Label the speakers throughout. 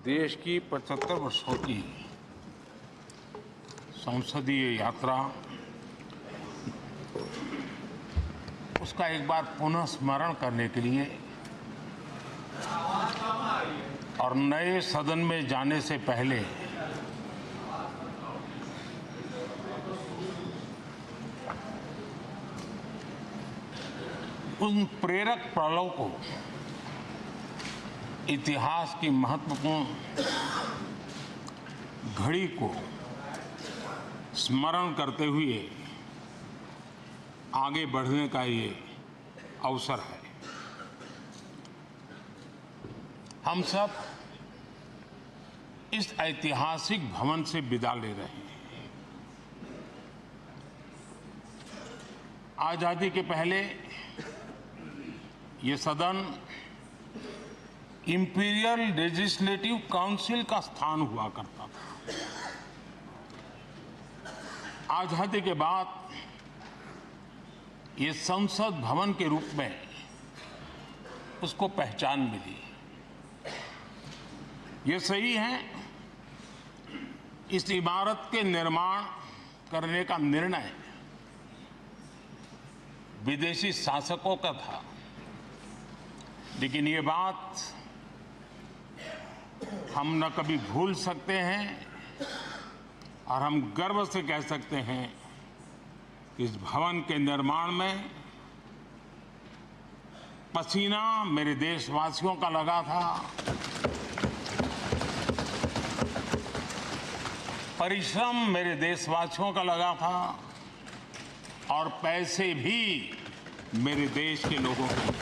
Speaker 1: देश की 75 वर्षों की संसदीय यात्रा, उसका एक बार पुनः स्मरण करने के लिए और नए सदन में जाने से पहले उन प्रेरक पलों को, इतिहास की महत्वपूर्ण घड़ी को स्मरण करते हुए आगे बढ़ने का ये अवसर है। हम सब इस ऐतिहासिक भवन से विदा ले रहे हैं। आजादी के पहले ये सदन इंपीरियल लेजिस्लेटिव काउंसिल का स्थान हुआ करता था। आजादी के बाद ये संसद भवन के रूप में उसको पहचान मिली। ये सही है, इस इमारत के निर्माण करने का निर्णय विदेशी शासकों का था, लेकिन ये बात हम न कभी भूल सकते हैं और हम गर्व से कह सकते हैं कि इस भवन के निर्माण में पसीना मेरे देशवासियों का लगा था, परिश्रम मेरे देशवासियों का लगा था और पैसे भी मेरे देश के लोगों के।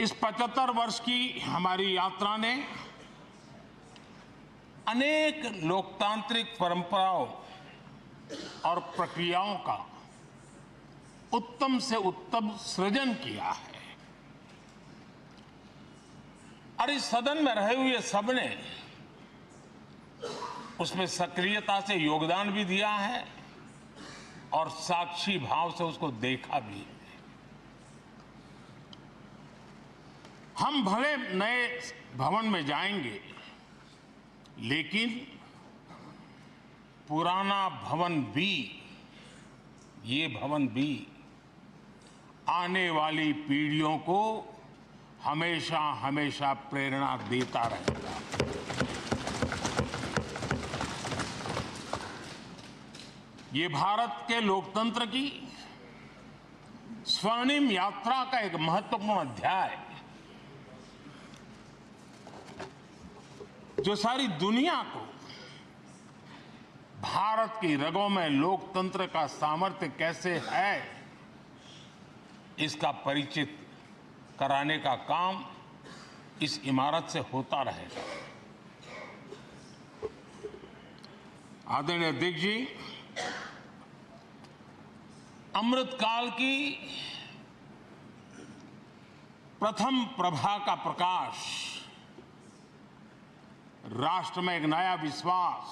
Speaker 1: इस 75 वर्ष की हमारी यात्रा ने अनेक लोकतांत्रिक परंपराओं और प्रक्रियाओं का उत्तम से उत्तम सृजन किया है और इस सदन में रहे हुए सबने उसमें सक्रियता से योगदान भी दिया है और साक्षी भाव से उसको देखा भी है। हम भले नए भवन में जाएंगे, लेकिन पुराना भवन भी, ये भवन भी आने वाली पीढ़ियों को हमेशा हमेशा प्रेरणा देता रहेगा। ये भारत के लोकतंत्र की स्वर्णिम यात्रा का एक महत्वपूर्ण अध्याय, जो सारी दुनिया को भारत की रगों में लोकतंत्र का सामर्थ्य कैसे है, इसका परिचित कराने का काम इस इमारत से होता रहेगा। आदरणीय अध्यक्ष जी, अमृतकाल की प्रथम प्रभा का प्रकाश राष्ट्र में एक नया विश्वास,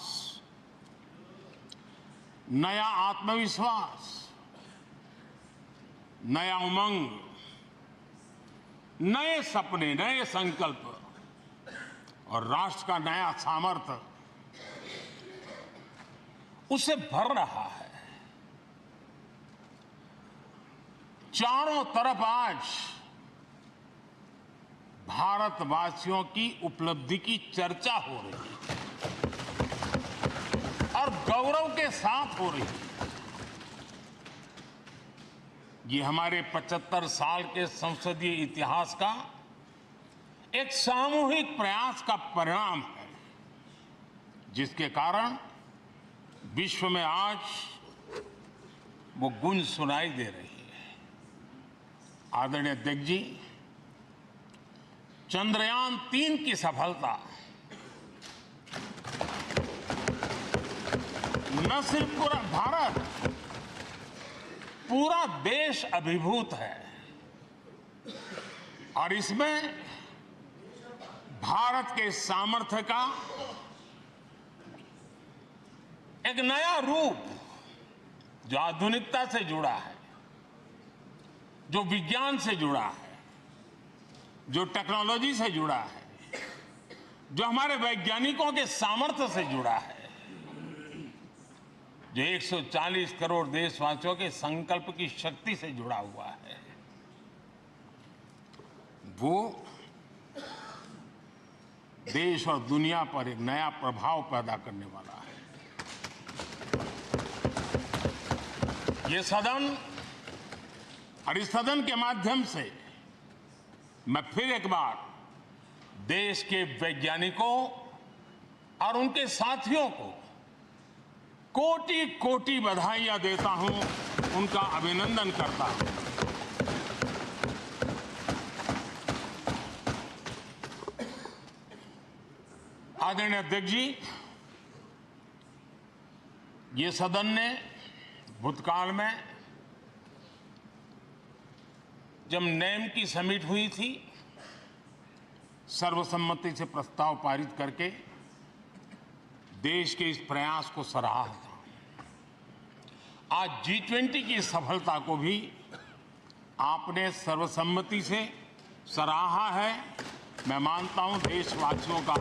Speaker 1: नया आत्मविश्वास, नया उमंग, नए सपने, नए संकल्प और राष्ट्र का नया सामर्थ्य उसे भर रहा है। चारों तरफ आज भारतवासियों की उपलब्धि की चर्चा हो रही है और गौरव के साथ हो रही है। ये हमारे 75 साल के संसदीय इतिहास का एक सामूहिक प्रयास का परिणाम है, जिसके कारण विश्व में आज वो गूंज सुनाई दे रही है। आदरणीय अध्यक्ष जी, चंद्रयान 3 की सफलता न सिर्फ पूरा भारत, पूरा देश अभिभूत है और इसमें भारत के सामर्थ्य का एक नया रूप, जो आधुनिकता से जुड़ा है, जो विज्ञान से जुड़ा है, जो टेक्नोलॉजी से जुड़ा है, जो हमारे वैज्ञानिकों के सामर्थ्य से जुड़ा है, जो 140 करोड़ देशवासियों के संकल्प की शक्ति से जुड़ा हुआ है, वो देश और दुनिया पर एक नया प्रभाव पैदा करने वाला है। ये सदन और इस सदन के माध्यम से मैं फिर एक बार देश के वैज्ञानिकों और उनके साथियों को कोटि कोटि बधाइयां देता हूं, उनका अभिनंदन करता हूं। आदरणीय अध्यक्ष जी, ये सदन ने भूतकाल में जब नेम की समिट हुई थी, सर्वसम्मति से प्रस्ताव पारित करके देश के इस प्रयास को सराहा था। आज G20 की सफलता को भी आपने सर्वसम्मति से सराहा है। मैं मानता हूं देशवासियों का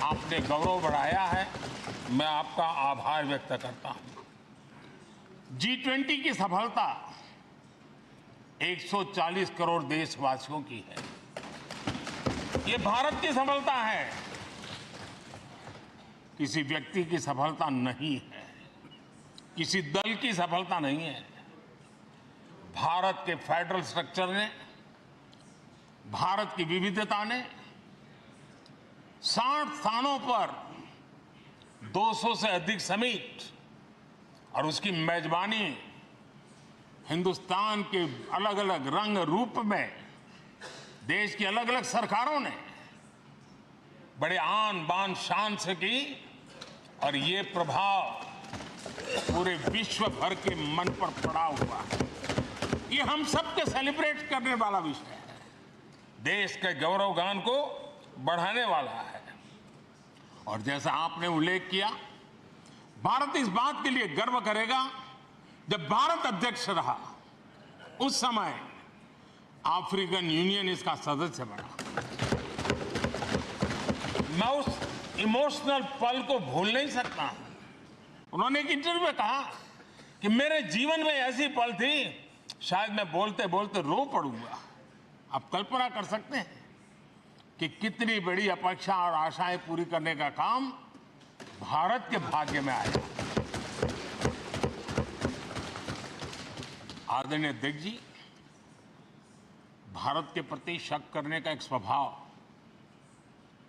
Speaker 1: आपने गौरव बढ़ाया है। मैं आपका आभार व्यक्त करता हूं। G20 की सफलता 140 करोड़ देशवासियों की है। ये भारत की सफलता है, किसी व्यक्ति की सफलता नहीं है, किसी दल की सफलता नहीं है। भारत के फेडरल स्ट्रक्चर ने, भारत की विविधता ने 60 स्थानों पर 200 से अधिक समिट और उसकी मेजबानी हिंदुस्तान के अलग अलग रंग रूप में देश की अलग अलग सरकारों ने बड़े आन बान शान से की, और ये प्रभाव पूरे विश्व भर के मन पर पड़ा हुआ है। ये हम सबके सेलिब्रेट करने वाला विषय है, देश के गौरवगान को बढ़ाने वाला है। और जैसा आपने उल्लेख किया, भारत इस बात के लिए गर्व करेगा, जब भारत अध्यक्ष रहा उस समय अफ्रीकन यूनियन इसका सदस्य बना। मैं उस इमोशनल पल को भूल नहीं सकता। उन्होंने एक इंटरव्यू में कहा कि मेरे जीवन में ऐसी पल थी, शायद मैं बोलते बोलते रो पड़ूंगा। आप कल्पना कर सकते हैं कि कितनी बड़ी अपेक्षा और आशाएं पूरी करने का काम भारत के भाग्य में आया। आदरणीय अध्यक्ष जी, भारत के प्रति शक करने का एक स्वभाव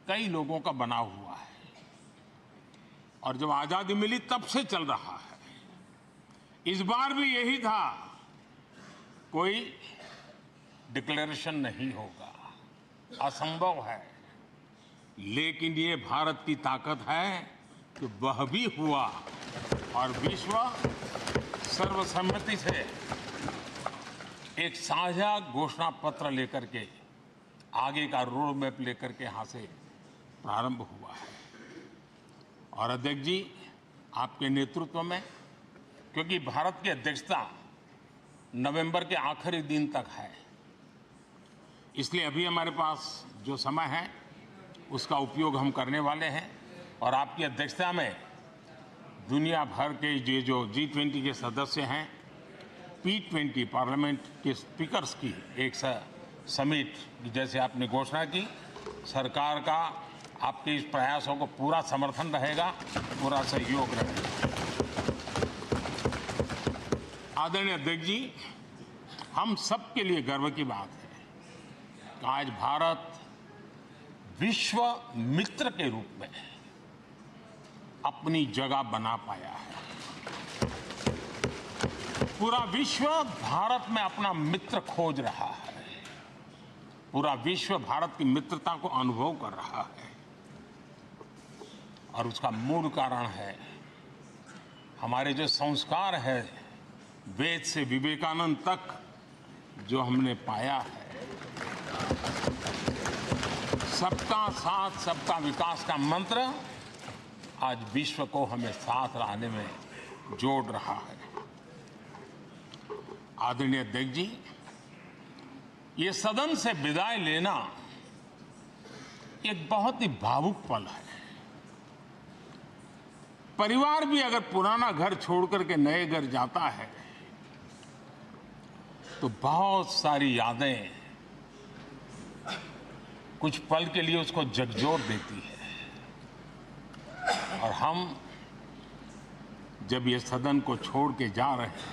Speaker 1: कई लोगों का बना हुआ है, और जब आजादी मिली तब से चल रहा है। इस बार भी यही था, कोई डिक्लेरेशन नहीं होगा, असंभव है। लेकिन ये भारत की ताकत है कि वह भी हुआ, और विश्व सर्वसम्मति से एक साझा घोषणा पत्र लेकर के, आगे का रोड मैप लेकर के यहां से प्रारंभ हुआ है। और अध्यक्ष जी, आपके नेतृत्व में, क्योंकि भारत की अध्यक्षता नवंबर के आखिरी दिन तक है, इसलिए अभी हमारे पास जो समय है उसका उपयोग हम करने वाले हैं। और आपकी अध्यक्षता में दुनिया भर के ये जो G20 के सदस्य हैं, P20 पार्लियामेंट के स्पीकर्स की एक समिट, जैसे आपने घोषणा की, सरकार का आपके इस प्रयासों को पूरा समर्थन रहेगा, पूरा सहयोग रहेगा। आदरणीय अध्यक्ष जी, हम सबके लिए गर्व की बात है कि आज भारत विश्व मित्र के रूप में अपनी जगह बना पाया है। पूरा विश्व भारत में अपना मित्र खोज रहा है, पूरा विश्व भारत की मित्रता को अनुभव कर रहा है। और उसका मूल कारण है हमारे जो संस्कार है, वेद से विवेकानंद तक जो हमने पाया है। सबका साथ सबका विकास का मंत्र आज विश्व को हमें साथ रहने में जोड़ रहा है। आदरणीय अध्यक्ष जी, ये सदन से विदाई लेना एक बहुत ही भावुक पल है। परिवार भी अगर पुराना घर छोड़कर के नए घर जाता है तो बहुत सारी यादें कुछ पल के लिए उसको झकझोर देती है। और हम जब ये सदन को छोड़ के जा रहे हैं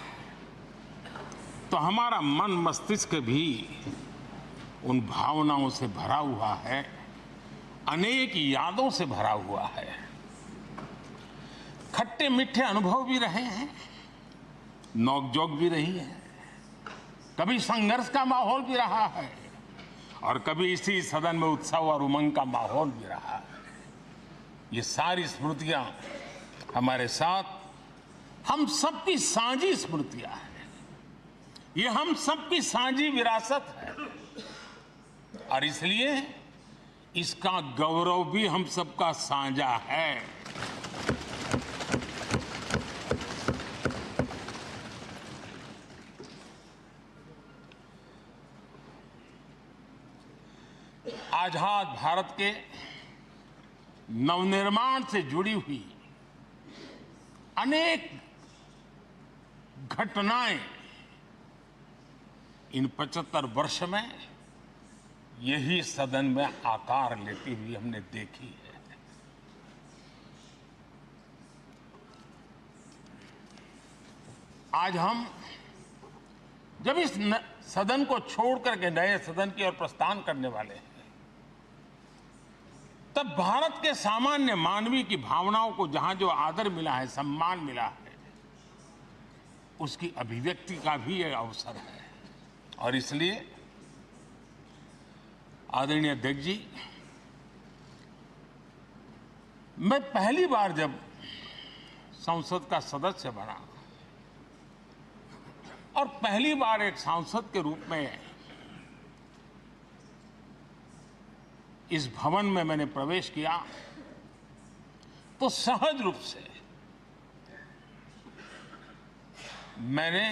Speaker 1: तो हमारा मन मस्तिष्क भी उन भावनाओं से भरा हुआ है, अनेक यादों से भरा हुआ है। खट्टे मीठे अनुभव भी रहे हैं, नोकझोंक भी रही है, कभी संघर्ष का माहौल भी रहा है और कभी इसी सदन में उत्सव और उमंग का माहौल भी रहा है। ये सारी स्मृतियां हमारे साथ हम सबकी साझी स्मृतियां हैं, ये हम सबकी साझी विरासत है और इसलिए इसका गौरव भी हम सबका साझा है। आजाद भारत के नवनिर्माण से जुड़ी हुई अनेक घटनाएं इन 75 वर्ष में यही सदन में आकार लेती हुई हमने देखी है। आज हम जब इस सदन को छोड़ करके नए सदन की ओर प्रस्थान करने वाले हैं तब भारत के सामान्य मानवीय की भावनाओं को जहां जो आदर मिला है, सम्मान मिला है, उसकी अभिव्यक्ति का भी यह अवसर है। और इसलिए आदरणीय अध्यक्ष जी, मैं पहली बार जब संसद का सदस्य बना और पहली बार एक सांसद के रूप में इस भवन में मैंने प्रवेश किया तो सहज रूप से मैंने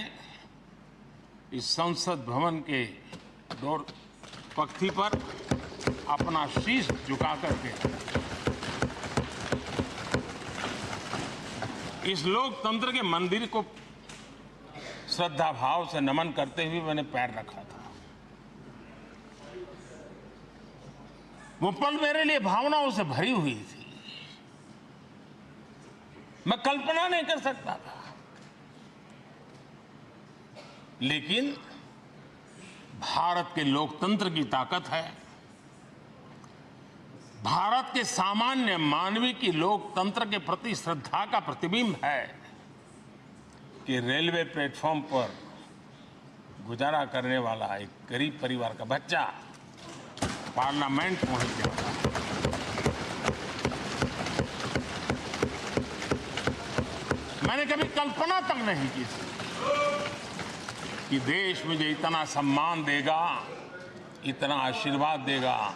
Speaker 1: इस संसद भवन के डोर पक्ति पर अपना शीश झुका करके इस लोकतंत्र के मंदिर को श्रद्धा भाव से नमन करते हुए मैंने पैर रखा था। वो पल मेरे लिए भावनाओं से भरी हुई थी, मैं कल्पना नहीं कर सकता था। लेकिन भारत के लोकतंत्र की ताकत है, भारत के सामान्य मानवीय की लोकतंत्र के प्रति श्रद्धा का प्रतिबिंब है कि रेलवे प्लेटफॉर्म पर गुजारा करने वाला एक गरीब परिवार का बच्चा पार्लियामेंट पहुंच गया। मैंने कभी कल्पना तक नहीं की थी कि देश मुझे इतना सम्मान देगा, इतना आशीर्वाद देगा,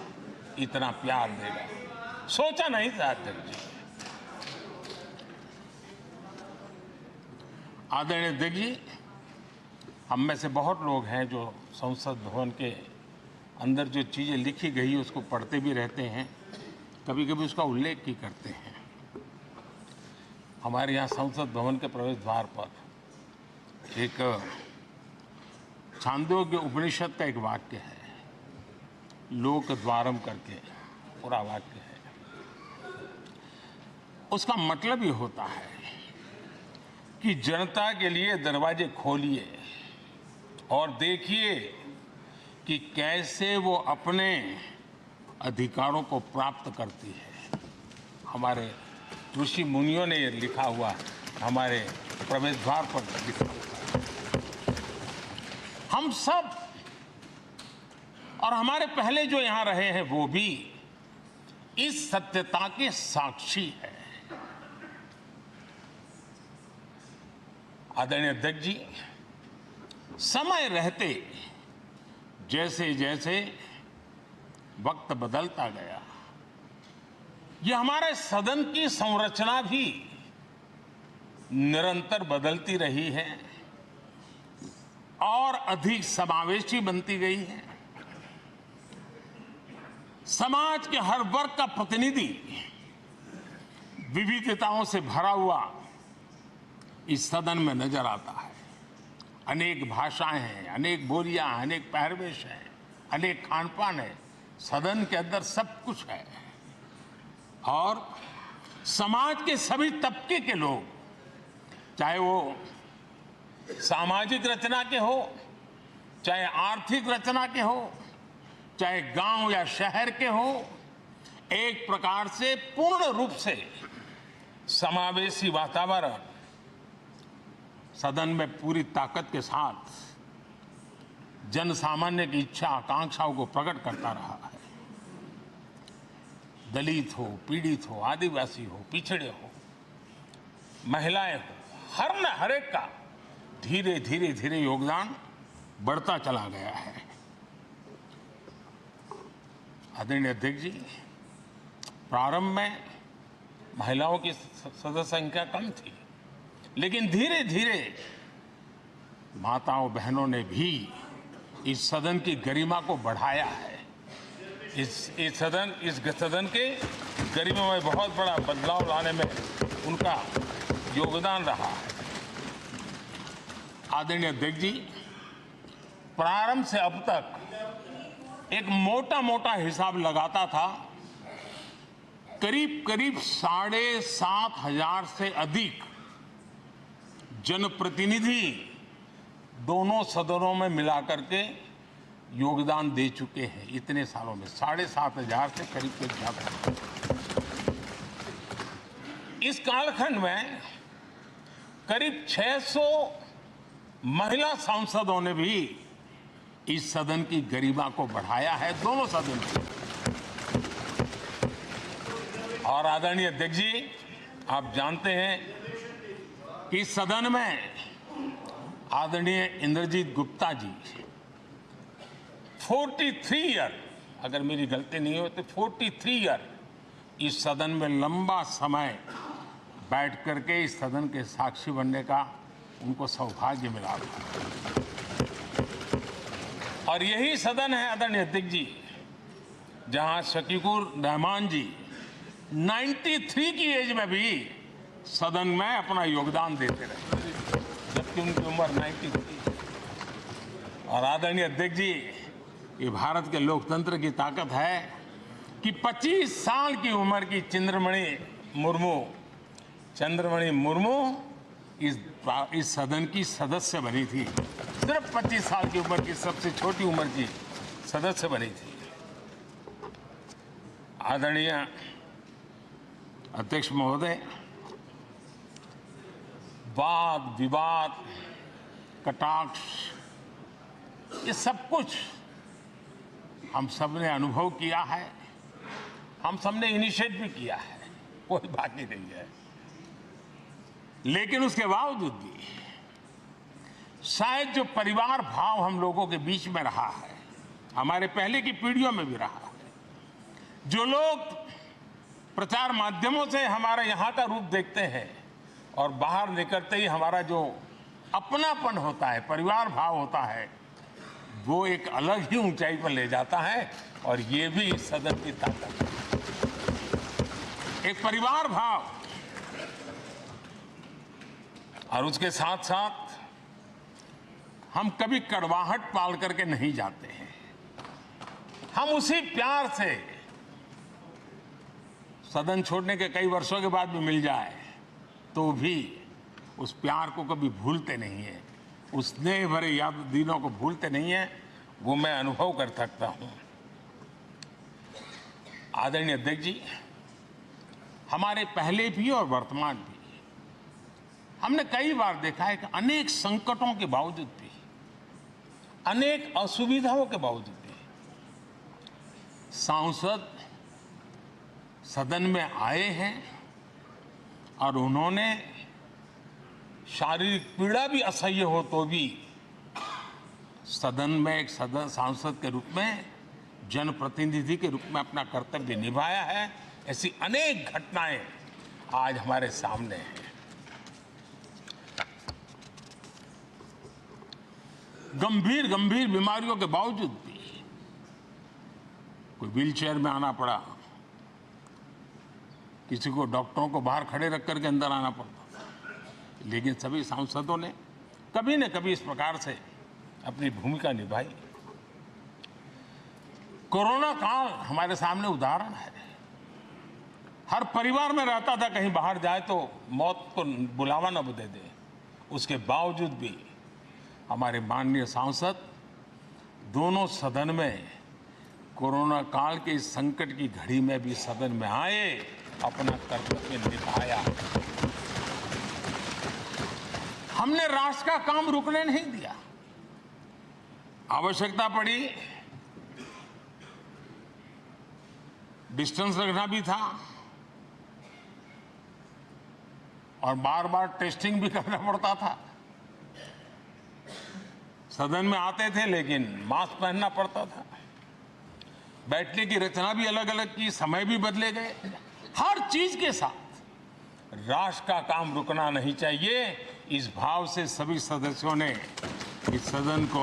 Speaker 1: इतना प्यार देगा। सोचा नहीं था अध्यक्ष जी। आदरणीय अध्यक्ष जी, हम में से बहुत लोग हैं जो संसद भवन के अंदर जो चीज़ें लिखी गई उसको पढ़ते भी रहते हैं, कभी कभी उसका उल्लेख भी करते हैं। हमारे यहाँ संसद भवन के प्रवेश द्वार पर एक छांदोग्य उपनिषद का एक वाक्य है, लोक द्वारम करके पूरा वाक्य है। उसका मतलब ये होता है कि जनता के लिए दरवाजे खोलिए और देखिए कि कैसे वो अपने अधिकारों को प्राप्त करती है। हमारे ऋषि मुनियों ने ये लिखा हुआ है, हमारे प्रवेश द्वार पर लिखा हुआ है। हम सब और हमारे पहले जो यहाँ रहे हैं वो भी इस सत्यता के साक्षी है। आदरणीय अध्यक्ष जी, समय रहते जैसे जैसे वक्त बदलता गया, ये हमारे सदन की संरचना भी निरंतर बदलती रही है और अधिक समावेशी बनती गई है। समाज के हर वर्ग का प्रतिनिधि विविधताओं से भरा हुआ इस सदन में नजर आता है। अनेक भाषाएं हैं, अनेक बोलियां, अनेक पहरवेश हैं, अनेक खान-पान है। सदन के अंदर सब कुछ है और समाज के सभी तबके के लोग, चाहे वो सामाजिक रचना के हो, चाहे आर्थिक रचना के हो, चाहे गांव या शहर के हो, एक प्रकार से पूर्ण रूप से समावेशी वातावरण सदन में पूरी ताकत के साथ जन सामान्य की इच्छा आकांक्षाओं को प्रकट करता रहा है। दलित हो, पीड़ित हो, आदिवासी हो, पिछड़े हो, महिलाएं हो, हर एक का धीरे धीरे धीरे योगदान बढ़ता चला गया है। आदरणीय अध्यक्ष जी, प्रारंभ में महिलाओं की सदस्य संख्या कम थी, लेकिन धीरे धीरे माताओं बहनों ने भी इस सदन की गरिमा को बढ़ाया है। इस सदन के गरिमा में बहुत बड़ा बदलाव लाने में उनका योगदान रहा है। आदरणीय अध्यक्ष जी, प्रारंभ से अब तक एक मोटा हिसाब लगाता था, करीब 7,500 से अधिक जनप्रतिनिधि दोनों सदनों में मिलाकर के योगदान दे चुके हैं। इतने सालों में 7,500 से करीब ज्यादा। इस कालखंड में करीब 600 महिला सांसदों ने भी इस सदन की गरिमा को बढ़ाया है, दोनों सदन की। और आदरणीय अध्यक्ष जी, आप जानते हैं कि इस सदन में आदरणीय इंद्रजीत गुप्ता जी 43 ईयर, अगर मेरी गलती नहीं हो तो 43 ईयर इस सदन में लंबा समय बैठ करके इस सदन के साक्षी बनने का उनको सौभाग्य मिला। और यही सदन है आदरणीय अध्यक्ष जी, जहां शकीकुर रहमान जी 93 की एज में भी सदन में अपना योगदान देते रहे, जबकि उनकी उम्र 93। और आदरणीय अध्यक्ष जी, ये भारत के लोकतंत्र की ताकत है कि 25 साल की उम्र की चंद्रमणि मुर्मू इस सदन की सदस्य बनी थी। सिर्फ 25 साल की उम्र की, सबसे छोटी उम्र की सदस्य बनी थी। आदरणीय अध्यक्ष महोदय, वाद विवाद, कटाक्ष, ये सब कुछ हम सब ने अनुभव किया है, हम सब ने इनिशिएट भी किया है, कोई बाकी नहीं है। लेकिन उसके बावजूद भी शायद जो परिवार भाव हम लोगों के बीच में रहा है, हमारे पहले की पीढ़ियों में भी रहा है, जो लोग प्रचार माध्यमों से हमारे यहाँ का रूप देखते हैं और बाहर निकलते ही हमारा जो अपनापन होता है, परिवार भाव होता है, वो एक अलग ही ऊंचाई पर ले जाता है। और ये भी सदन की ताकत है, एक परिवार भाव। और उसके साथ साथ हम कभी कड़वाहट पाल करके नहीं जाते हैं, हम उसी प्यार से सदन छोड़ने के कई वर्षों के बाद भी मिल जाए तो भी उस प्यार को कभी भूलते नहीं है, उस स्नेह भरे याद दिनों को भूलते नहीं है। वो मैं अनुभव कर सकता हूं। आदरणीय अध्यक्ष जी, हमारे पहले भी और वर्तमान भी हमने कई बार देखा है कि अनेक संकटों के बावजूद भी, अनेक असुविधाओं के बावजूद भी सांसद सदन में आए हैं और उन्होंने शारीरिक पीड़ा भी असह्य हो तो भी सदन में एक सांसद के रूप में, जनप्रतिनिधि के रूप में अपना कर्तव्य निभाया है। ऐसी अनेक घटनाएं आज हमारे सामने हैं। गंभीर बीमारियों के बावजूद भी कोई व्हीलचेयर में आना पड़ा, किसी को डॉक्टरों को बाहर खड़े रख करके अंदर आना पड़ता था, लेकिन सभी सांसदों ने कभी न कभी इस प्रकार से अपनी भूमिका निभाई। कोरोना काल हमारे सामने उदाहरण है। हर परिवार में रहता था कहीं बाहर जाए तो मौत को बुलावा न दे दे, उसके बावजूद भी हमारे माननीय सांसद दोनों सदन में कोरोना काल के इस संकट की घड़ी में भी सदन में आए, अपना कर्तव्य निभाया। हमने राष्ट्र का काम रुकने नहीं दिया। आवश्यकता पड़ी, डिस्टेंस रखना भी था और बार बार टेस्टिंग भी करना पड़ता था। सदन में आते थे लेकिन मास्क पहनना पड़ता था। बैठने की रचना भी अलग अलग की, समय भी बदले गए। हर चीज के साथ राष्ट्र का काम रुकना नहीं चाहिए, इस भाव से सभी सदस्यों ने इस सदन को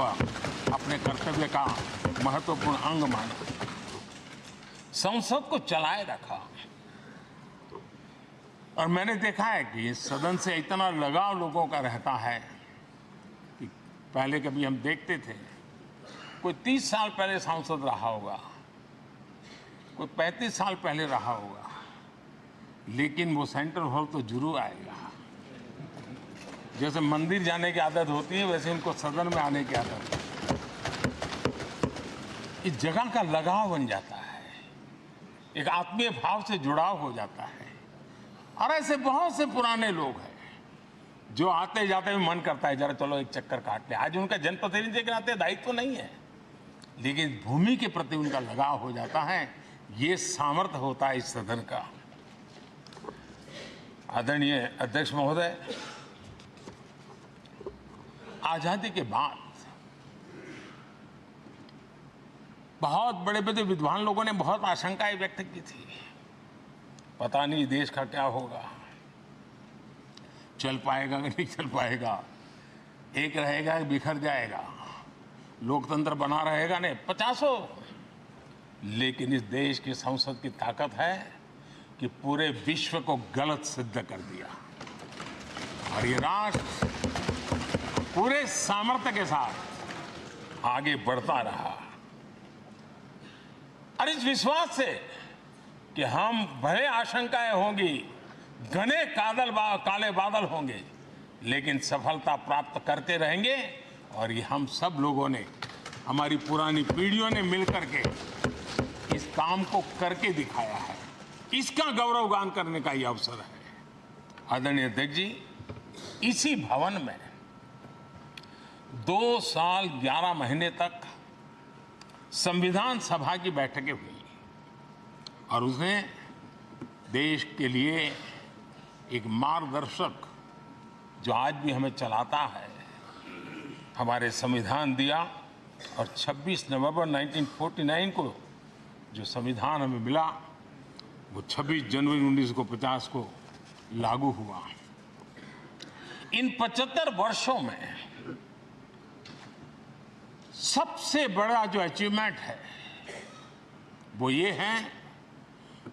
Speaker 1: अपने कर्तव्य का महत्वपूर्ण अंग माना, संसद को चलाए रखा। और मैंने देखा है कि इस सदन से इतना लगाव लोगों का रहता है कि पहले कभी हम देखते थे कोई 30 साल पहले सांसद रहा होगा, कोई 35 साल पहले रहा होगा, लेकिन वो सेंट्रल हॉल तो जरूर आएगा। जैसे मंदिर जाने की आदत होती है, वैसे इनको सदन में आने की आदत है। इस जगह का लगाव बन जाता है, एक आत्मीय भाव से जुड़ाव हो जाता है। और ऐसे बहुत से पुराने लोग हैं जो आते जाते हुए मन करता है जरा चलो एक चक्कर काट ले। आज उनका जनप्रतिनिधि के नाते दायित्व तो नहीं है, लेकिन भूमि के प्रति उनका लगाव हो जाता है। ये सामर्थ्य होता है इस सदन का। आदरणीय अध्यक्ष महोदय, आजादी के बाद बहुत बड़े बड़े विद्वान लोगों ने बहुत आशंकाएं व्यक्त की थी। पता नहीं देश का क्या होगा, चल पाएगा कि नहीं चल पाएगा, एक रहेगा कि बिखर जाएगा, लोकतंत्र बना रहेगा नहीं, 50। लेकिन इस देश की संसद की ताकत है कि पूरे विश्व को गलत सिद्ध कर दिया और ये राष्ट्र पूरे सामर्थ्य के साथ आगे बढ़ता रहा। और इस विश्वास से कि हम भले आशंकाएं होंगी, घने काले बादल होंगे, लेकिन सफलता प्राप्त करते रहेंगे। और ये हम सब लोगों ने, हमारी पुरानी पीढ़ियों ने मिलकर के इस काम को करके दिखाया है। इसका गौरवगान करने का ये अवसर है। आदरणीय अध्यक्ष जी, इसी भवन में 2 साल 11 महीने तक संविधान सभा की बैठकें हुई और उसने देश के लिए एक मार्गदर्शक जो आज भी हमें चलाता है, हमारे संविधान दिया। और 26 नवंबर 1949 को जो संविधान हमें मिला, वो 26 जनवरी 1950 को लागू हुआ। इन 75 वर्षों में सबसे बड़ा जो अचीवमेंट है वो ये है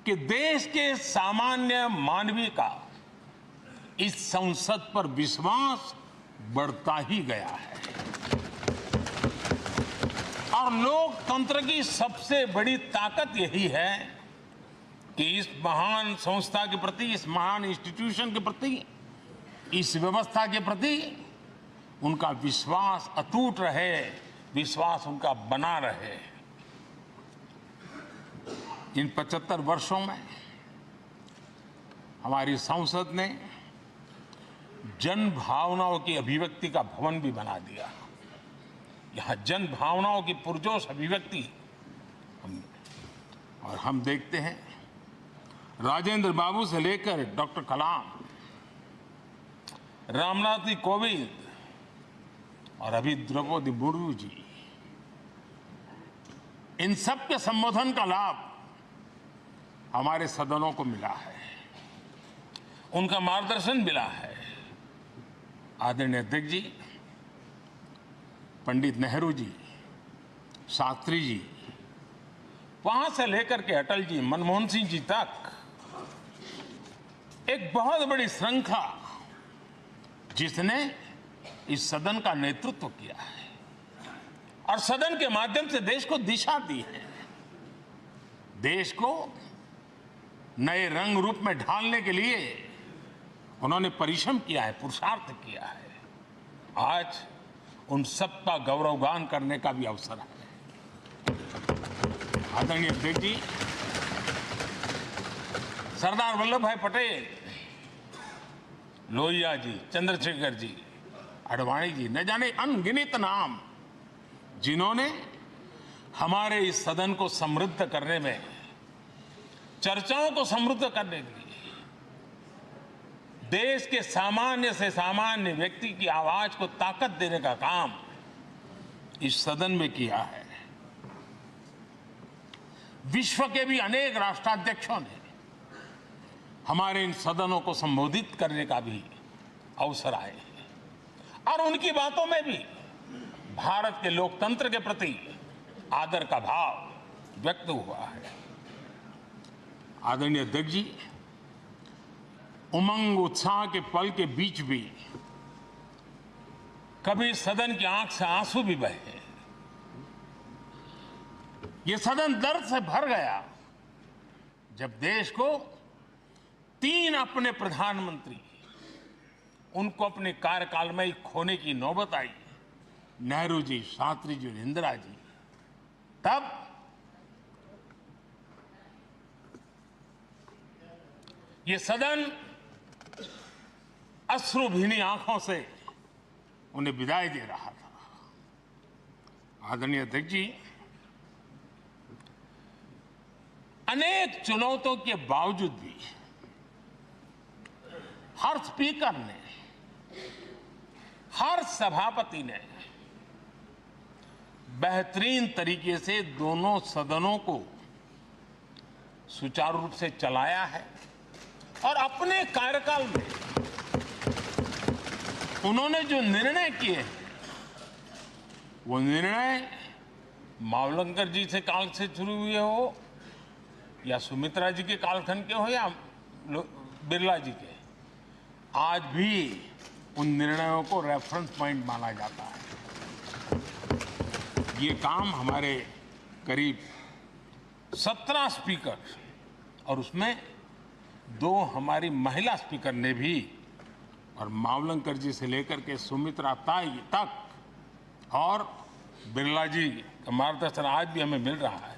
Speaker 1: कि देश के सामान्य मानवी का इस संसद पर विश्वास बढ़ता ही गया है। और लोकतंत्र की सबसे बड़ी ताकत यही है कि इस महान संस्था के प्रति, इस महान इंस्टीट्यूशन के प्रति, इस व्यवस्था के प्रति उनका विश्वास अटूट रहे, विश्वास उनका बना रहे। इन 75 वर्षों में हमारी संसद ने जन भावनाओं की अभिव्यक्ति का भवन भी बना दिया। यहाँ जन भावनाओं की पुरजोश अभिव्यक्ति और हम देखते हैं राजेंद्र बाबू से लेकर डॉक्टर कलाम, रामनाथ जी कोविंद और अभी द्रौपदी मुर्मू जी, इन सब के संबोधन का लाभ हमारे सदनों को मिला है, उनका मार्गदर्शन मिला है। आदरणीय अध्यक्ष जी, पंडित नेहरू जी, शास्त्री जी, वहां से लेकर के अटल जी, मनमोहन सिंह जी तक एक बहुत बड़ी श्रृंखला जिसने इस सदन का नेतृत्व किया है और सदन के माध्यम से देश को दिशा दी है, देश को नए रंग रूप में ढालने के लिए उन्होंने परिश्रम किया है, पुरुषार्थ किया है। आज उन सबका गौरवगान करने का भी अवसर है। आदरणीय अध्यक्ष जी, सरदार वल्लभ भाई पटेल, लोहिया जी, चंद्रशेखर जी, आडवाणी जी, न जाने अनगिनत नाम जिन्होंने हमारे इस सदन को समृद्ध करने में, चर्चाओं को समृद्ध करने के लिए, देश के सामान्य से सामान्य व्यक्ति की आवाज को ताकत देने का काम इस सदन में किया है। विश्व के भी अनेक राष्ट्राध्यक्षों ने हमारे इन सदनों को संबोधित करने का भी अवसर आए हैं और उनकी बातों में भी भारत के लोकतंत्र के प्रति आदर का भाव व्यक्त हुआ है। आदरणीय अध्यक्ष जी, उमंग उत्साह के पल के बीच भी कभी सदन की आंख से आंसू भी बहे। ये सदन दर्द से भर गया जब देश को 3 अपने प्रधानमंत्री उनको अपने कार्यकाल में ही खोने की नौबत आई। नेहरू जी, शास्त्री जी और इंदिरा जी। तब ये सदन अश्रुभीनी आंखों से उन्हें विदाई दे रहा था। आदरणीय अध्यक्ष जी, अनेक चुनौतियों के बावजूद भी हर स्पीकर ने, हर सभापति ने बेहतरीन तरीके से दोनों सदनों को सुचारू रूप से चलाया है और अपने कार्यकाल में उन्होंने जो निर्णय किए वो निर्णय मावलंकर जी से काल से शुरू हुए हो या सुमित्रा जी के कालखंड के हो या बिरला जी के, आज भी उन निर्णयों को रेफरेंस पॉइंट माना जाता है। ये काम हमारे करीब 17 स्पीकर और उसमें 2 हमारी महिला स्पीकर ने भी, और मावलंकर जी से लेकर के सुमित्रा ताई तक और बिरला जी का मार्गदर्शन आज भी हमें मिल रहा है।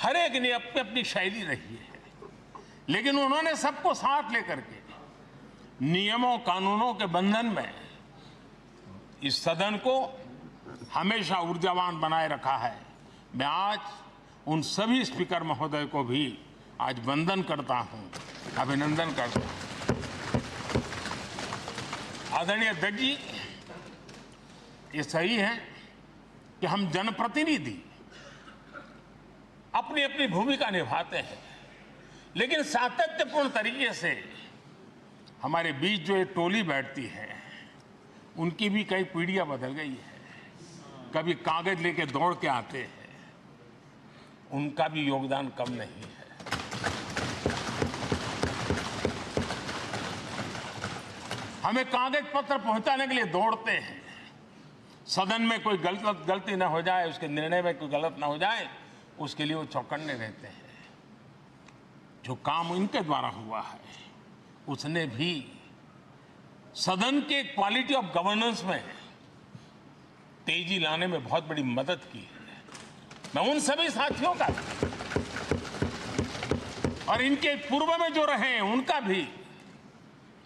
Speaker 1: हर एक ने अपनी अपनी शैली रही है, लेकिन उन्होंने सबको साथ लेकर के नियमों कानूनों के बंधन में इस सदन को हमेशा ऊर्जावान बनाए रखा है। मैं आज उन सभी स्पीकर महोदय को भी आज वंदन करता हूं, अभिनंदन करता हूं। आदरणीय अध्यक्ष जी, ये सही है कि हम जनप्रतिनिधि अपनी अपनी भूमिका निभाते हैं, लेकिन सातत्यपूर्ण तरीके से हमारे बीच जो ये टोली बैठती है उनकी भी कई पीढ़ियां बदल गई है। कभी कागज लेके दौड़ के आते हैं, उनका भी योगदान कम नहीं है। हमें कागज पत्र पहुंचाने के लिए दौड़ते हैं, सदन में कोई गलती ना हो जाए, उसके निर्णय में कोई गलत ना हो जाए, उसके लिए वो चौकन्ने रहते हैं। जो काम इनके द्वारा हुआ है उसने भी सदन के क्वालिटी ऑफ गवर्नेंस में तेजी लाने में बहुत बड़ी मदद की है। मैं उन सभी साथियों का और इनके पूर्व में जो रहे हैं उनका भी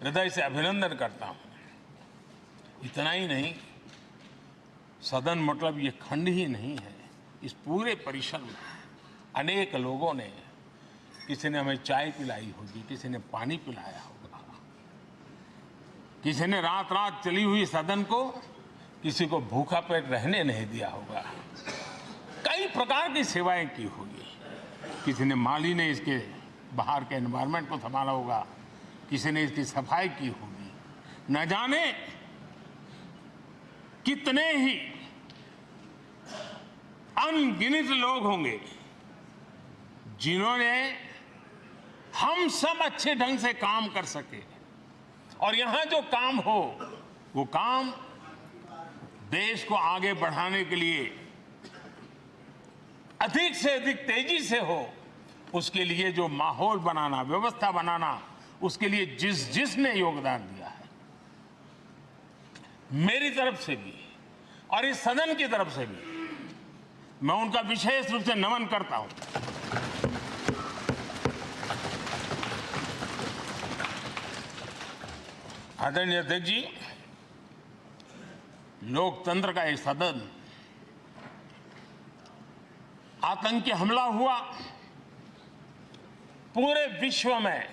Speaker 1: हृदय से अभिनंदन करता हूं। इतना ही नहीं, सदन मतलब ये खंड ही नहीं है। इस पूरे परिसर में अनेक लोगों ने, किसी ने हमें चाय पिलाई होगी, किसी ने पानी पिलाया होगा, किसी ने रात रात चली हुई सदन को किसी को भूखा पेट रहने नहीं दिया होगा। कई प्रकार की सेवाएं की होगी। किसी ने माली ने इसके बाहर के एनवायरनमेंट को संभाला होगा, किसी ने इसकी सफाई की होगी। न जाने कितने ही अनगिनत लोग होंगे जिन्होंने हम सब अच्छे ढंग से काम कर सके और यहां जो काम हो वो काम देश को आगे बढ़ाने के लिए अधिक से अधिक तेजी से हो, उसके लिए जो माहौल बनाना, व्यवस्था बनाना, उसके लिए जिसने योगदान दिया है, मेरी तरफ से भी और इस सदन की तरफ से भी मैं उनका विशेष रूप से नमन करता हूं। आदरणीय अध्यक्ष जी, लोकतंत्र का एक सदन, आतंकी हमला हुआ, पूरे विश्व में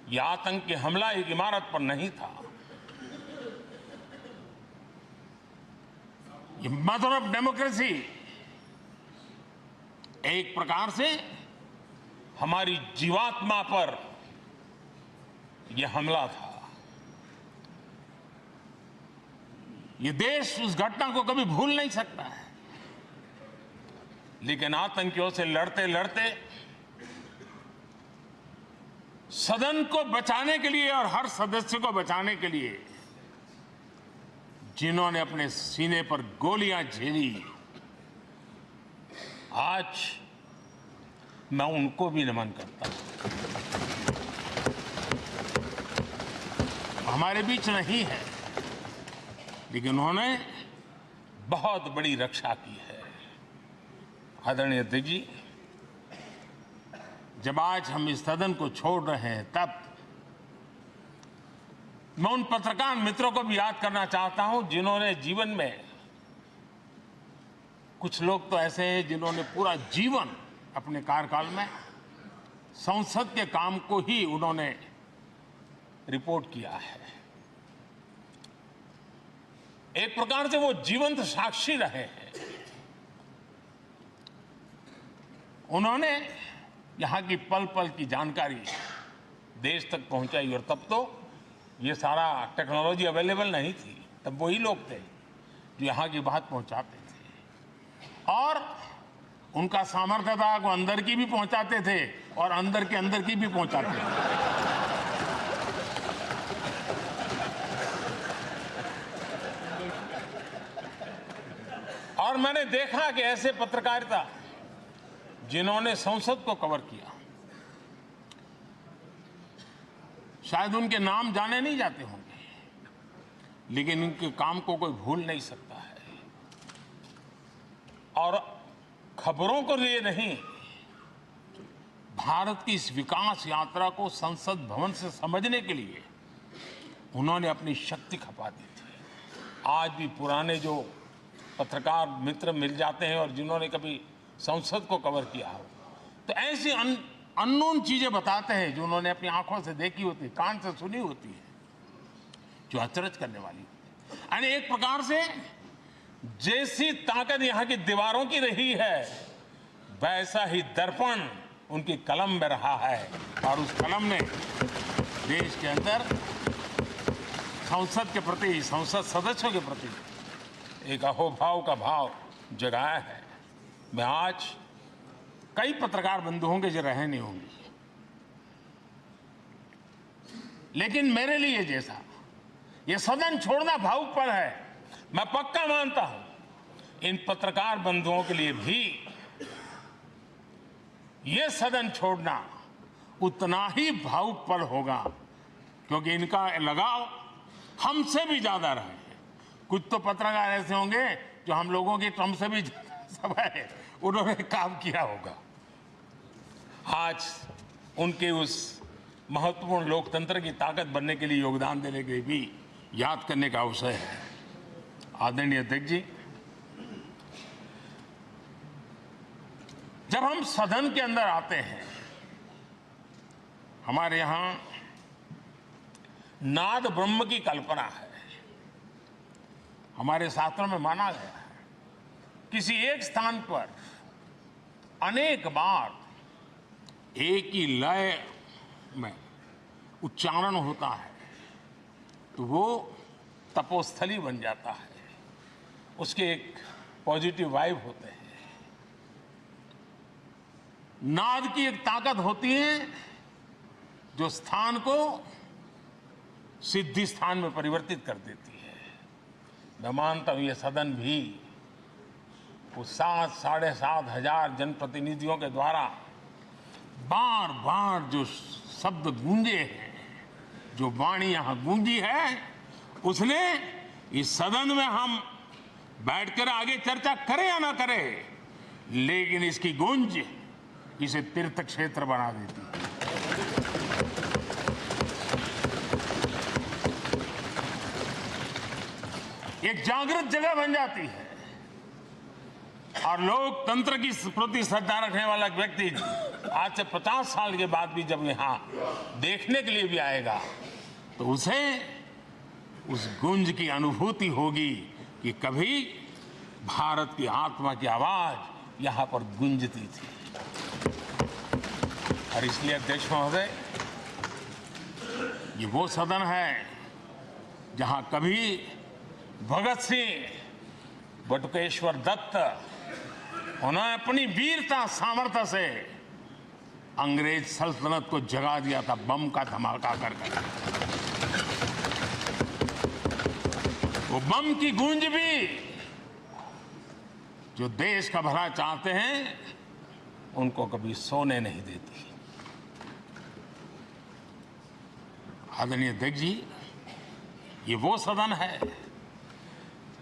Speaker 1: यह आतंकी हमला एक इमारत पर नहीं था, ये मदर ऑफ डेमोक्रेसी एक प्रकार से हमारी जीवात्मा पर यह हमला था। ये देश उस घटना को कभी भूल नहीं सकता है, लेकिन आतंकियों से लड़ते लड़ते सदन को बचाने के लिए और हर सदस्य को बचाने के लिए जिन्होंने अपने सीने पर गोलियां झेली, आज मैं उनको भी नमन करता हूं। हमारे बीच नहीं है, लेकिन उन्होंने बहुत बड़ी रक्षा की है। आदरणीय अध्यक्ष जी, जब आज हम इस सदन को छोड़ रहे हैं, तब मैं उन पत्रकार मित्रों को भी याद करना चाहता हूं जिन्होंने जीवन में, कुछ लोग तो ऐसे हैं जिन्होंने पूरा जीवन अपने कार्यकाल में संसद के काम को ही उन्होंने रिपोर्ट किया है। एक प्रकार से वो जीवंत साक्षी रहे हैं। उन्होंने यहां की पल पल की जानकारी देश तक पहुंचाई, और तब तो ये सारा टेक्नोलॉजी अवेलेबल नहीं थी। तब वही लोग थे जो यहां की बात पहुंचाते थे, और उनका सामर्थ्य था वो अंदर की भी पहुंचाते थे और अंदर की भी पहुंचाते थे। और मैंने देखा कि ऐसे पत्रकारिता जिन्होंने संसद को कवर किया, शायद उनके नाम जाने नहीं जाते होंगे, लेकिन उनके काम को कोई भूल नहीं सकता है। और खबरों को लिए नहीं, भारत की इस विकास यात्रा को संसद भवन से समझने के लिए उन्होंने अपनी शक्ति खपा दी थी। आज भी पुराने जो पत्रकार मित्र मिल जाते हैं और जिन्होंने कभी संसद को कवर किया हो, तो ऐसी अननोन चीजें बताते हैं जो उन्होंने अपनी आंखों से देखी होती, कान से सुनी होती है, जो अचरज करने वाली होती है। यानी एक प्रकार से जैसी ताकत यहां की दीवारों की रही है, वैसा ही दर्पण उनकी कलम में रहा है, और उस कलम ने देश के अंदर संसद के प्रति, संसद सदस्यों के प्रति एक अहोभाव का भाव जगाया है। मैं आज कई पत्रकार बंधु होंगे जो रहे नहीं होंगे, लेकिन मेरे लिए जैसा ये सदन छोड़ना भावुक पल है, मैं पक्का मानता हूं इन पत्रकार बंधुओं के लिए भी ये सदन छोड़ना उतना ही भावुक पल होगा, क्योंकि इनका लगाव हमसे भी ज्यादा रहे हैं। कुछ तो पत्रकार ऐसे होंगे जो हम लोगों की टर्म से भी समय उन्होंने काम किया होगा। आज उनके उस महत्वपूर्ण लोकतंत्र की ताकत बनने के लिए, योगदान देने के लिए भी याद करने का अवसर है। आदरणीय अध्यक्ष जी, जब हम सदन के अंदर आते हैं, हमारे यहां नाद ब्रह्म की कल्पना है। हमारे शास्त्रों में माना गया है किसी एक स्थान पर अनेक बार एक ही लय में उच्चारण होता है तो वो तपोस्थली बन जाता है, उसके एक पॉजिटिव वाइब होते हैं। नाद की एक ताकत होती है जो स्थान को सिद्धि स्थान में परिवर्तित कर देती है। मैं मानता हूं ये सदन भी उस 7-7.5 हजार जनप्रतिनिधियों के द्वारा बार बार जो शब्द गूंजे हैं, जो वाणी यहां गूंजी है, उसने इस सदन में हम बैठकर आगे चर्चा करें या ना करें, लेकिन इसकी गूंज इसे तीर्थ क्षेत्र बना देती है। एक जागृत जगह बन जाती है और लोकतंत्र की प्रति श्रद्धा रखने वाला व्यक्ति आज से 50 साल के बाद भी जब यहां देखने के लिए भी आएगा तो उसे उस गूंज की अनुभूति होगी कि कभी भारत की आत्मा की आवाज यहां पर गूंजती थी। और इसलिए अध्यक्ष महोदय, ये वो सदन है जहां कभी भगत सिंह, बटुकेश्वर दत्त, उन्होंने अपनी वीरता सामर्थ्य से अंग्रेज सल्तनत को जगा दिया था बम का धमाका कर। वो बम की गूंज भी जो देश का भला चाहते हैं उनको कभी सोने नहीं देती। आदरणीय अध्यक्ष जी, ये वो सदन है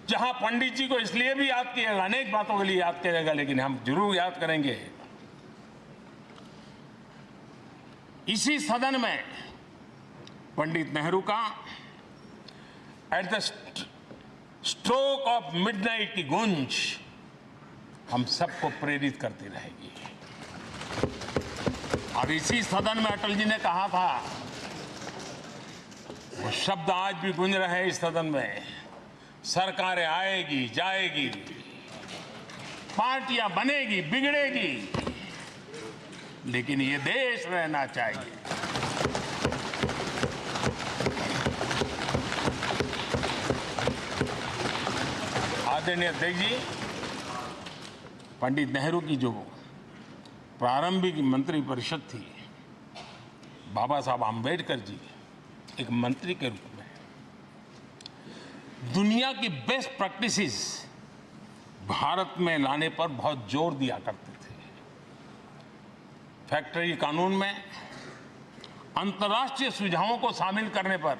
Speaker 1: जहां पंडित जी को इसलिए भी याद किएगा, अनेक बातों के लिए याद करेगा, लेकिन हम जरूर याद करेंगे इसी सदन में पंडित नेहरू का at the stroke of midnight की गूंज हम सबको प्रेरित करती रहेगी। और इसी सदन में अटल जी ने कहा था, वो शब्द आज भी गूंज रहे हैं इस सदन में, सरकारें आएगी जाएगी, पार्टियां बनेगी बिगड़ेगी, लेकिन ये देश रहना चाहिए। आदरणीय अध्यक्ष जी, पंडित नेहरू की जो प्रारंभिक मंत्रिपरिषद थी, बाबा साहब आम्बेडकर जी एक मंत्री के रूप में दुनिया की बेस्ट प्रैक्टिसेस भारत में लाने पर बहुत जोर दिया करते थे। फैक्ट्री कानून में अंतर्राष्ट्रीय सुझावों को शामिल करने पर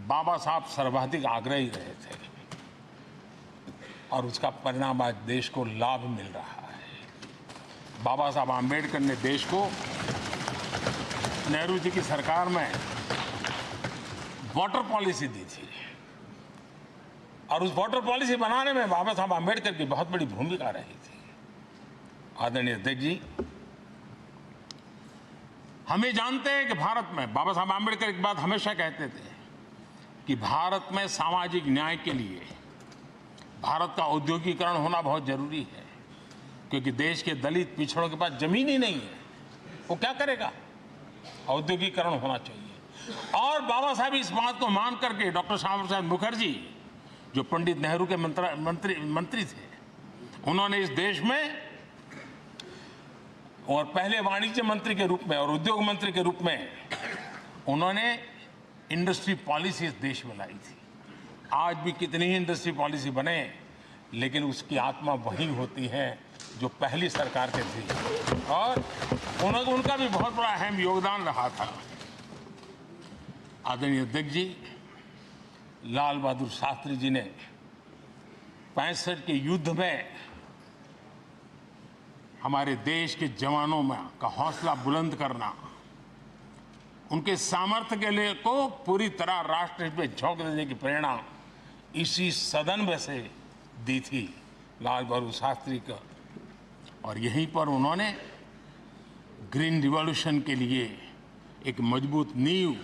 Speaker 1: बाबा साहब सर्वाधिक आग्रही रहे थे और उसका परिणाम आज देश को लाभ मिल रहा है। बाबा साहब आम्बेडकर ने देश को नेहरू जी की सरकार में वाटर पॉलिसी दी थी और उस वाटर पॉलिसी बनाने में बाबा साहब आम्बेडकर की बहुत बड़ी भूमिका रही थी। आदरणीय अध्यक्ष जी, हम ये जानते हैं कि भारत में बाबा साहब आम्बेडकर एक बात हमेशा कहते थे कि भारत में सामाजिक न्याय के लिए भारत का औद्योगिकरण होना बहुत जरूरी है, क्योंकि देश के दलित पिछड़ों के पास जमीन ही नहीं है, वो क्या करेगा? औद्योगिकरण होना चाहिए। और बाबा साहब इस बात को मान करके डॉक्टर श्यामा प्रसाद मुखर्जी, जो पंडित नेहरू के मंत्री थे, उन्होंने इस देश में और पहले वाणिज्य मंत्री के रूप में और उद्योग मंत्री के रूप में उन्होंने इंडस्ट्री पॉलिसी इस देश में लाई थी। आज भी कितनी ही इंडस्ट्री पॉलिसी बने, लेकिन उसकी आत्मा वही होती है जो पहली सरकार के थी और उनका भी बहुत बड़ा अहम योगदान रहा था। आदरणीय अध्यक्ष जी, लाल बहादुर शास्त्री जी ने 65 के युद्ध में हमारे देश के जवानों में का हौसला बुलंद करना, उनके सामर्थ्य के लिए को पूरी तरह राष्ट्र हित में झोंक देने की प्रेरणा इसी सदन में से दी थी लाल बहादुर शास्त्री का। और यहीं पर उन्होंने ग्रीन रिवॉल्यूशन के लिए एक मजबूत नींव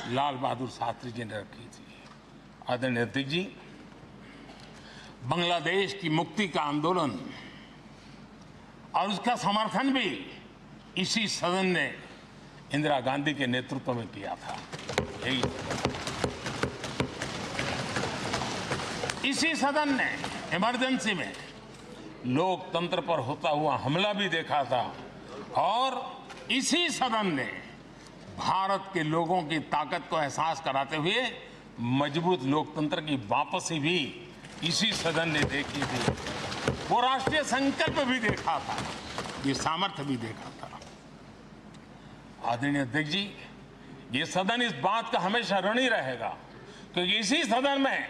Speaker 1: लाल बहादुर शास्त्री जी ने रखी थी। आदरणीय अध्यक्ष जी, बांग्लादेश की मुक्ति का आंदोलन और उसका समर्थन भी इसी सदन ने इंदिरा गांधी के नेतृत्व में किया था। यही इसी सदन ने इमरजेंसी में लोकतंत्र पर होता हुआ हमला भी देखा था और इसी सदन ने भारत के लोगों की ताकत को एहसास कराते हुए मजबूत लोकतंत्र की वापसी भी इसी सदन ने देखी थी। वो राष्ट्रीय संकल्प भी देखा था, ये सामर्थ्य भी देखा था। आदरणीय अध्यक्ष जी, ये सदन इस बात का हमेशा ऋणी रहेगा क्योंकि इसी सदन में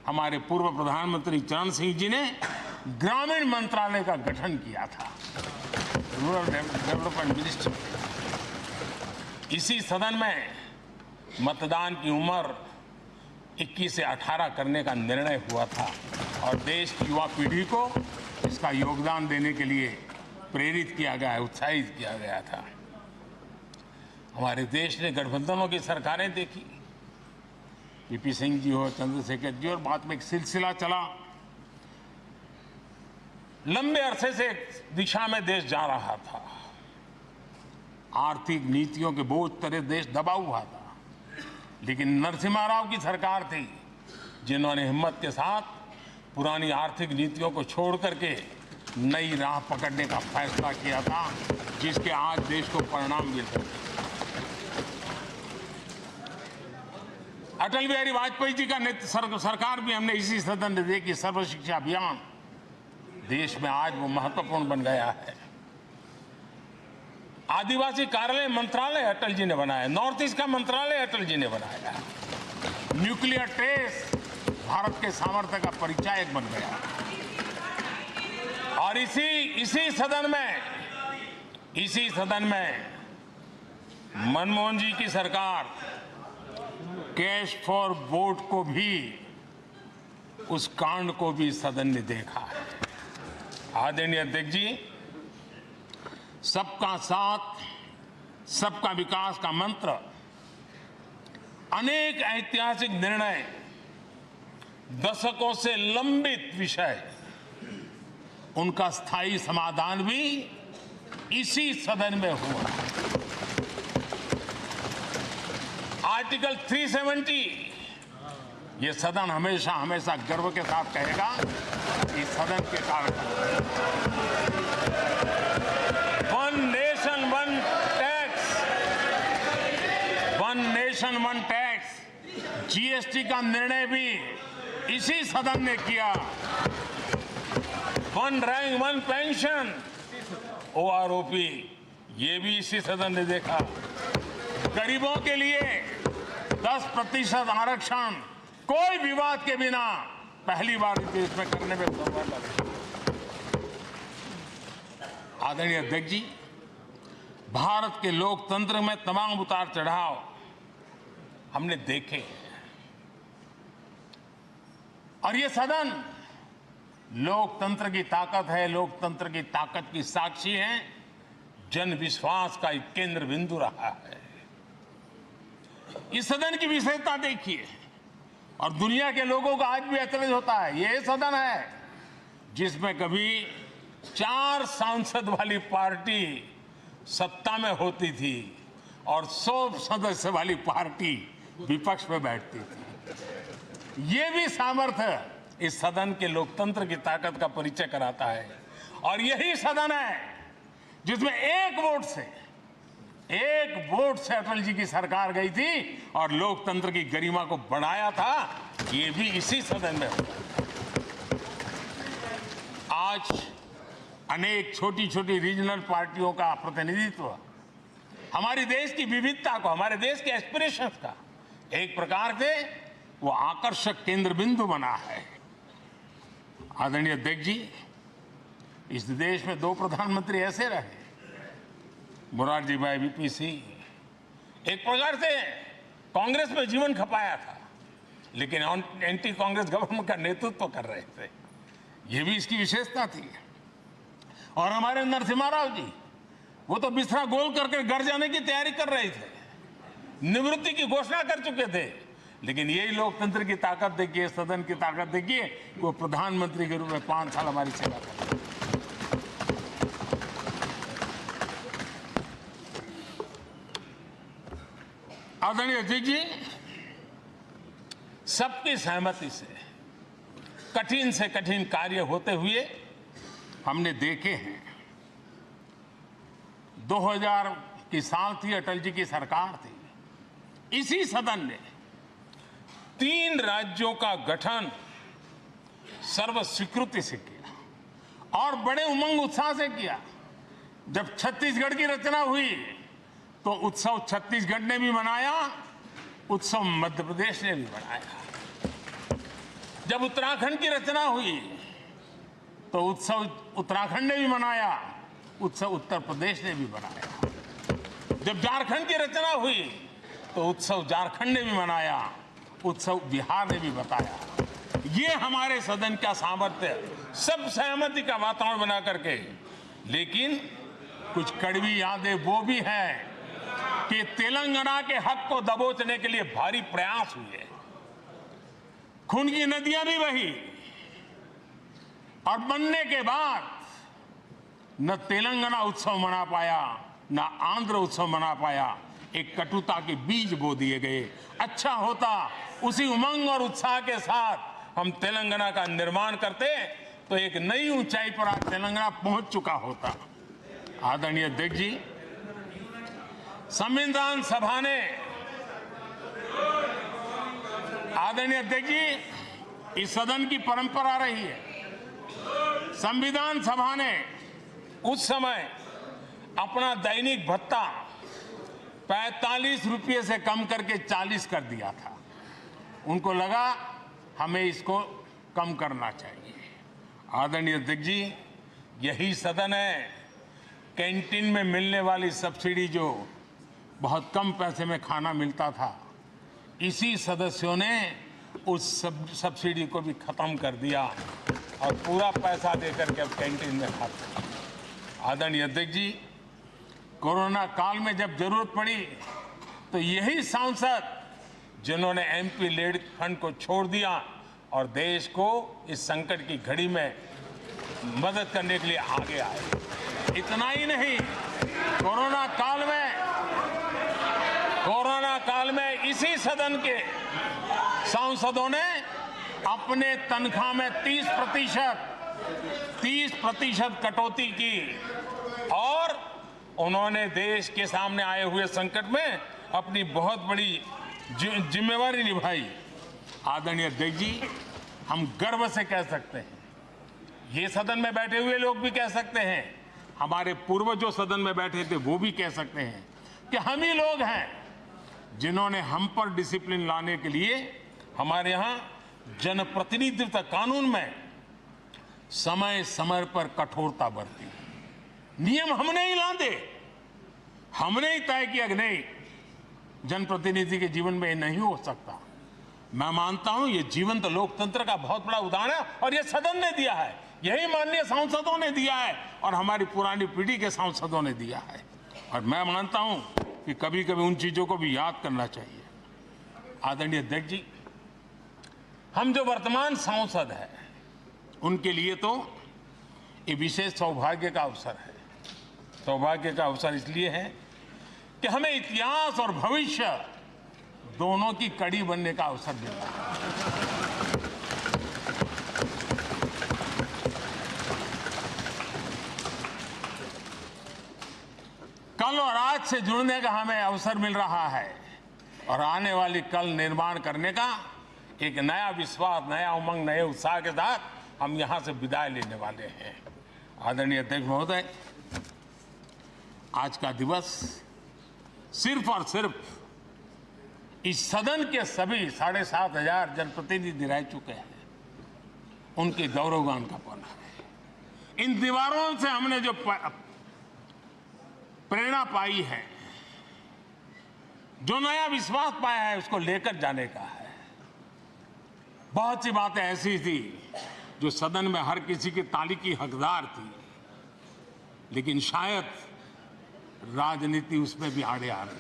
Speaker 1: हमारे पूर्व प्रधानमंत्री चरण सिंह जी ने ग्रामीण मंत्रालय का गठन किया था, रूरल डेवलपमेंट मिनिस्ट्री। इसी सदन में मतदान की उम्र 21 से 18 करने का निर्णय हुआ था और देश की युवा पीढ़ी को इसका योगदान देने के लिए प्रेरित किया गया, उत्साहित किया गया था। हमारे देश ने गठबंधनों की सरकारें देखी, पीपी सिंह जी हो, चंद्रशेखर जी, और बाद में एक सिलसिला चला। लंबे अरसे से एक दिशा में देश जा रहा था, आर्थिक नीतियों के बोझ तले देश दबा हुआ था, लेकिन नरसिम्हा राव की सरकार थी जिन्होंने हिम्मत के साथ पुरानी आर्थिक नीतियों को छोड़ करके नई राह पकड़ने का फैसला किया था, जिसके आज देश को परिणाम मिल रहे हैं। अटल बिहारी वाजपेयी जी का सरकार भी हमने इसी सदन ने देखी। सर्व शिक्षा अभियान देश में आज वो महत्वपूर्ण बन गया है। आदिवासी कार्यालय मंत्रालय अटल जी ने बनाया, नॉर्थ ईस्ट का मंत्रालय अटल जी ने बनाया। न्यूक्लियर टेस्ट भारत के सामर्थ्य का परिचायक बन गया। और इसी सदन में मनमोहन जी की सरकार कैश फॉर वोट को भी, उस कांड को भी सदन ने देखा है। आदरणीय अध्यक्ष जी, सबका साथ सबका विकास का मंत्र, अनेक ऐतिहासिक निर्णय, दशकों से लंबित विषय, उनका स्थायी समाधान भी इसी सदन में हुआ। आर्टिकल 370, ये सदन हमेशा हमेशा गर्व के साथ कहेगा कि सदन के कारण one nation one tax, GST का निर्णय भी इसी सदन ने किया। One rank one pension, OROP, ये भी इसी सदन ने देखा। गरीबों के लिए 10% आरक्षण कोई विवाद के बिना पहली बार इस देश में करने में सफल लगे। आदरणीय अध्यक्ष जी, भारत के लोकतंत्र में तमाम उतार चढ़ाव हमने देखे और ये सदन लोकतंत्र की ताकत है, लोकतंत्र की ताकत की साक्षी है, जन विश्वास का एक केंद्र बिंदु रहा है। इस सदन की विशेषता देखिए और दुनिया के लोगों का आज भी ऐतराज होता है। ये सदन है जिसमें कभी 4 सांसद वाली पार्टी सत्ता में होती थी और 100 सदस्य वाली पार्टी विपक्ष में बैठती थी। ये भी सामर्थ्य इस सदन के लोकतंत्र की ताकत का परिचय कराता है। और यही सदन है जिसमें एक वोट से अटल जी की सरकार गई थी और लोकतंत्र की गरिमा को बढ़ाया था। ये भी इसी सदन में हुआ। आज अनेक छोटी छोटी रीजनल पार्टियों का प्रतिनिधित्व हमारे देश की विविधता को, हमारे देश के एस्पिरेशंस का एक प्रकार से वो आकर्षक केंद्र बिंदु बना है। आदरणीय अध्यक्ष जी, इस देश में 2 प्रधानमंत्री ऐसे रहे, मोरारजी भाई, वीपी सिंह। एक प्रकार से कांग्रेस में जीवन खपाया था, लेकिन एंटी कांग्रेस गवर्नमेंट का नेतृत्व कर रहे थे। ये भी इसकी विशेषता थी। और हमारे नरसिम्हा राव जी, वो तो बिस्तरा गोल करके घर जाने की तैयारी कर रहे थे, निवृत्ति की घोषणा कर चुके थे, लेकिन यही लोकतंत्र की ताकत देखिए, सदन की ताकत देखिए, वो प्रधानमंत्री के रूप में 5 साल हमारी सेवा कर। आदरणीय अध्यक्ष जी, सबकी सहमति से कठिन कार्य होते हुए हमने देखे हैं। 2000 की साल थी, अटल जी की सरकार थी। इसी सदन ने 3 राज्यों का गठन सर्व स्वीकृति से किया और बड़े उमंग उत्साह से किया। जब छत्तीसगढ़ की रचना हुई तो उत्सव छत्तीसगढ़ ने भी मनाया, उत्सव मध्य प्रदेश ने भी मनाया। जब उत्तराखंड की रचना हुई तो उत्सव उत्तराखंड ने भी मनाया, उत्सव उत्तर प्रदेश ने भी मनाया। जब झारखंड की रचना हुई तो उत्सव झारखंड ने भी मनाया, उत्सव बिहार ने भी बताया। ये हमारे सदन का सामर्थ्य, सब सहमति का वातावरण बना करके। लेकिन कुछ कड़वी यादें वो भी हैं कि तेलंगाना के हक को दबोचने के लिए भारी प्रयास हुए, खून की नदियां भी बही और बनने के बाद न तेलंगाना उत्सव मना पाया, न आंध्र उत्सव मना पाया। एक कटुता के बीज बो दिए गए। अच्छा होता उसी उमंग और उत्साह के साथ हम तेलंगाना का निर्माण करते तो एक नई ऊंचाई पर आज तेलंगाना पहुंच चुका होता। आदरणीय अध्यक्ष जी, संविधान सभा ने, आदरणीय अध्यक्ष जी, इस सदन की परंपरा रही है। संविधान सभा ने उस समय अपना दैनिक भत्ता 45 रुपये से कम करके 40 कर दिया था। उनको लगा हमें इसको कम करना चाहिए। आदरणीय अध्यक्ष जी, यही सदन है कैंटीन में मिलने वाली सब्सिडी, जो बहुत कम पैसे में खाना मिलता था, इसी सदस्यों ने उस सब्सिडी को भी खत्म कर दिया और पूरा पैसा देकर के अब कैंटीन में खाते। आदरणीय अध्यक्ष जी, कोरोना काल में जब जरूरत पड़ी तो यही सांसद जिन्होंने एमपी लेड फंड को छोड़ दिया और देश को इस संकट की घड़ी में मदद करने के लिए आगे आए। इतना ही नहीं, कोरोना काल में इसी सदन के सांसदों ने अपने तनख्वाह में 30% कटौती की और उन्होंने देश के सामने आए हुए संकट में अपनी बहुत बड़ी जिम्मेवारी निभाई। आदरणीय अध्यक्ष जी, हम गर्व से कह सकते हैं, ये सदन में बैठे हुए लोग भी कह सकते हैं, हमारे पूर्वज जो सदन में बैठे थे वो भी कह सकते हैं कि हम ही लोग हैं जिन्होंने हम पर डिसिप्लिन लाने के लिए हमारे यहाँ जनप्रतिनिधित्व कानून में समय समय पर कठोरता बरती। नियम हमने ही लादे, हमने ही तय किया कि नहीं, जनप्रतिनिधि के जीवन में ये नहीं हो सकता। मैं मानता हूं ये जीवंत लोकतंत्र का बहुत बड़ा उदाहरण है और ये सदन ने दिया है, यही माननीय सांसदों ने दिया है और हमारी पुरानी पीढ़ी के सांसदों ने दिया है। और मैं मानता हूं कि कभी कभी उन चीजों को भी याद करना चाहिए। आदरणीय अध्यक्ष जी, हम जो वर्तमान सांसद हैं उनके लिए तो ये विशेष सौभाग्य का अवसर है। सौभाग्य का अवसर इसलिए है कि हमें इतिहास और भविष्य दोनों की कड़ी बनने का अवसर मिला है। कल और आज से जुड़ने का हमें अवसर मिल रहा है और आने वाली कल निर्माण करने का एक नया विश्वास, नया उमंग, नए उत्साह के साथ हम यहां से विदाई लेने वाले हैं। आदरणीय अध्यक्ष महोदय, आज का दिवस सिर्फ और सिर्फ इस सदन के सभी 7,500 जनप्रतिनिधि रह चुके हैं उनके गौरवगान का पल है। इन दीवारों से हमने जो प्रेरणा पाई है, जो नया विश्वास पाया है, उसको लेकर जाने का है। बहुत सी बातें ऐसी थी जो सदन में हर किसी की ताली की हकदार थी, लेकिन शायद राजनीति उसमें भी आड़े आ रही।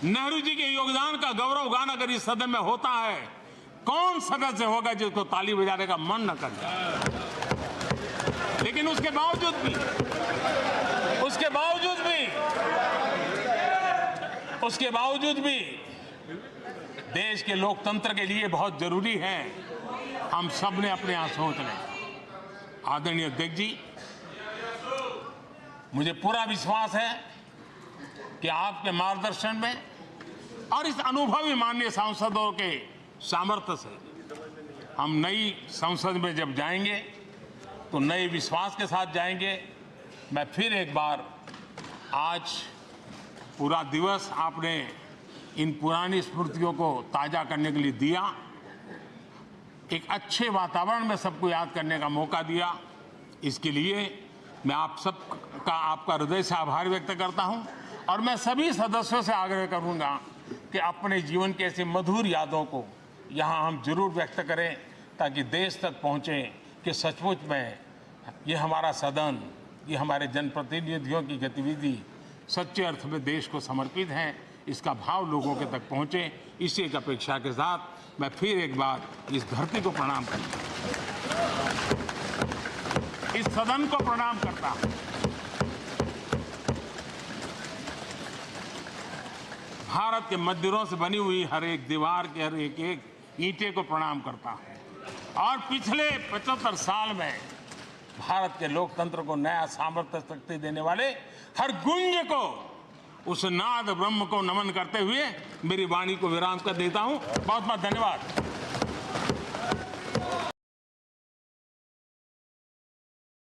Speaker 1: नेहरू जी के योगदान का गौरवगान अगर इस सदन में होता है, कौन सदस्य होगा जिसको ताली बजाने का मन न कर जाए। लेकिन उसके बावजूद भी देश के लोकतंत्र के लिए बहुत जरूरी है हम सब ने अपने यहां सोच लें। आदरणीय अध्यक्ष जी, मुझे पूरा विश्वास है कि आपके मार्गदर्शन में और इस अनुभवी माननीय सांसदों के सामर्थ्य से हम नई संसद में जब जाएंगे तो नए विश्वास के साथ जाएंगे। मैं फिर एक बार आज पूरा दिवस आपने इन पुरानी स्मृतियों को ताज़ा करने के लिए दिया, एक अच्छे वातावरण में सबको याद करने का मौका दिया। इसके लिए मैं आप सबका आपका हृदय से आभार व्यक्त करता हूं और मैं सभी सदस्यों से आग्रह करूंगा कि अपने जीवन की ऐसी मधुर यादों को यहां हम जरूर व्यक्त करें ताकि देश तक पहुंचे कि सचमुच में ये हमारा सदन, ये हमारे जनप्रतिनिधियों की गतिविधि सच्चे अर्थ में देश को समर्पित है, इसका भाव लोगों के तक पहुंचे। इसी एक अपेक्षा के साथ मैं फिर एक बार इस धरती को प्रणाम करता हूं, इस सदन को प्रणाम करता हूं। भारत के मंदिरों से बनी हुई हर एक दीवार के हर एक ईंटे को प्रणाम करता हूं और पिछले 75 साल में भारत के लोकतंत्र को नया सामर्थ्य शक्ति देने वाले हर गुंज को, उस नाद ब्रह्म को नमन करते हुए मेरी वाणी को विराम कर देता हूं। बहुत बहुत धन्यवाद।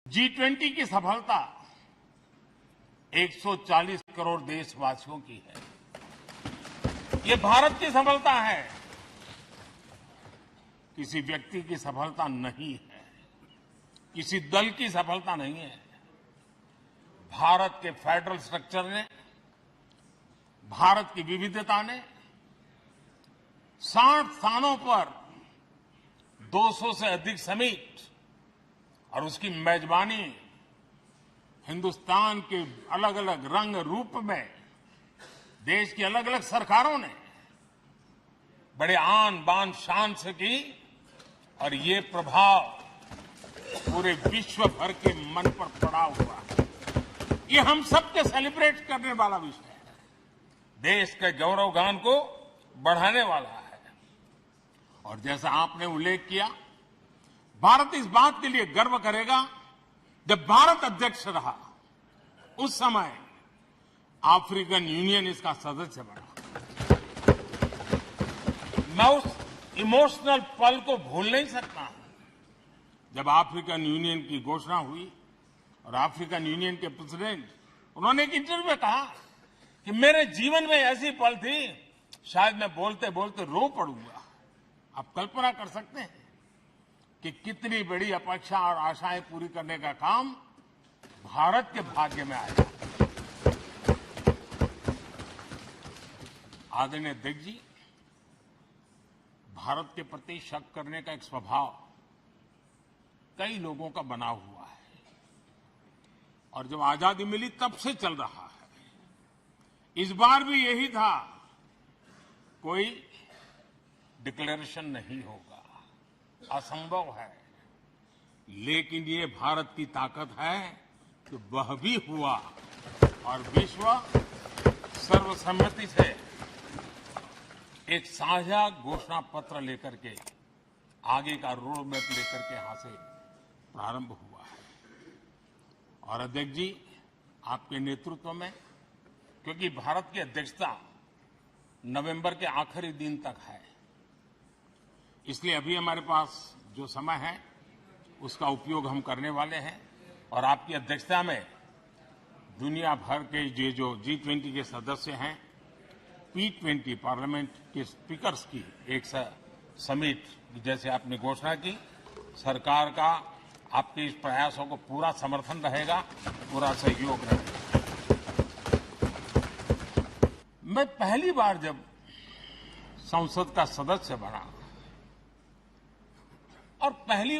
Speaker 1: G20 की सफलता 140 करोड़ देशवासियों की है। ये भारत की सफलता है, किसी व्यक्ति की सफलता नहीं है, किसी दल की सफलता नहीं है। भारत के फेडरल स्ट्रक्चर ने, भारत की विविधता ने 60 स्थानों पर 200 से अधिक समिट और उसकी मेजबानी हिंदुस्तान के अलग अलग रंग रूप में देश की अलग अलग सरकारों ने बड़े आन बान शान से की और ये प्रभाव पूरे विश्व भर के मन पर पड़ा हुआ है। ये हम सबके सेलिब्रेट करने वाला विषय है, देश के गौरवगान को बढ़ाने वाला है। और जैसा आपने उल्लेख किया, भारत इस बात के लिए गर्व करेगा, जब भारत अध्यक्ष रहा उस समय अफ्रीकन यूनियन इसका सदस्य बना। मैं उस इमोशनल पल को भूल नहीं सकता जब अफ्रीकन यूनियन की घोषणा हुई और अफ्रीकन यूनियन के प्रेसिडेंट, उन्होंने एक इंटरव्यू में कहा कि मेरे जीवन में ऐसी पल थी शायद मैं बोलते बोलते रो पड़ूंगा। आप कल्पना कर सकते हैं कि कितनी बड़ी अपेक्षा और आशाएं पूरी करने का काम भारत के भाग्य में आया। आदरणीय अध्यक्ष जी, भारत के प्रति शक करने का एक स्वभाव कई लोगों का बना हुआ है और जब आजादी मिली तब से चल रहा है। इस बार भी यही था, कोई डिक्लेरेशन नहीं होगा, असंभव है। लेकिन ये भारत की ताकत है कि वह भी हुआ और विश्व सर्वसम्मति से एक साझा घोषणा पत्र लेकर के आगे का रोड मैप लेकर के यहां से प्रारंभ हुआ है। और अध्यक्ष जी, आपके नेतृत्व में, क्योंकि भारत की अध्यक्षता नवंबर के आखिरी दिन तक है, इसलिए अभी हमारे पास जो समय है उसका उपयोग हम करने वाले हैं और आपकी अध्यक्षता में दुनिया भर के ये जो G20 के सदस्य हैं, P20 पार्लियामेंट के स्पीकर्स की एक समिट जैसे आपने घोषणा की, सरकार का आपके इस प्रयासों को पूरा समर्थन रहेगा, पूरा सहयोग रहेगा। मैं पहली बार जब संसद का सदस्य बना और पहली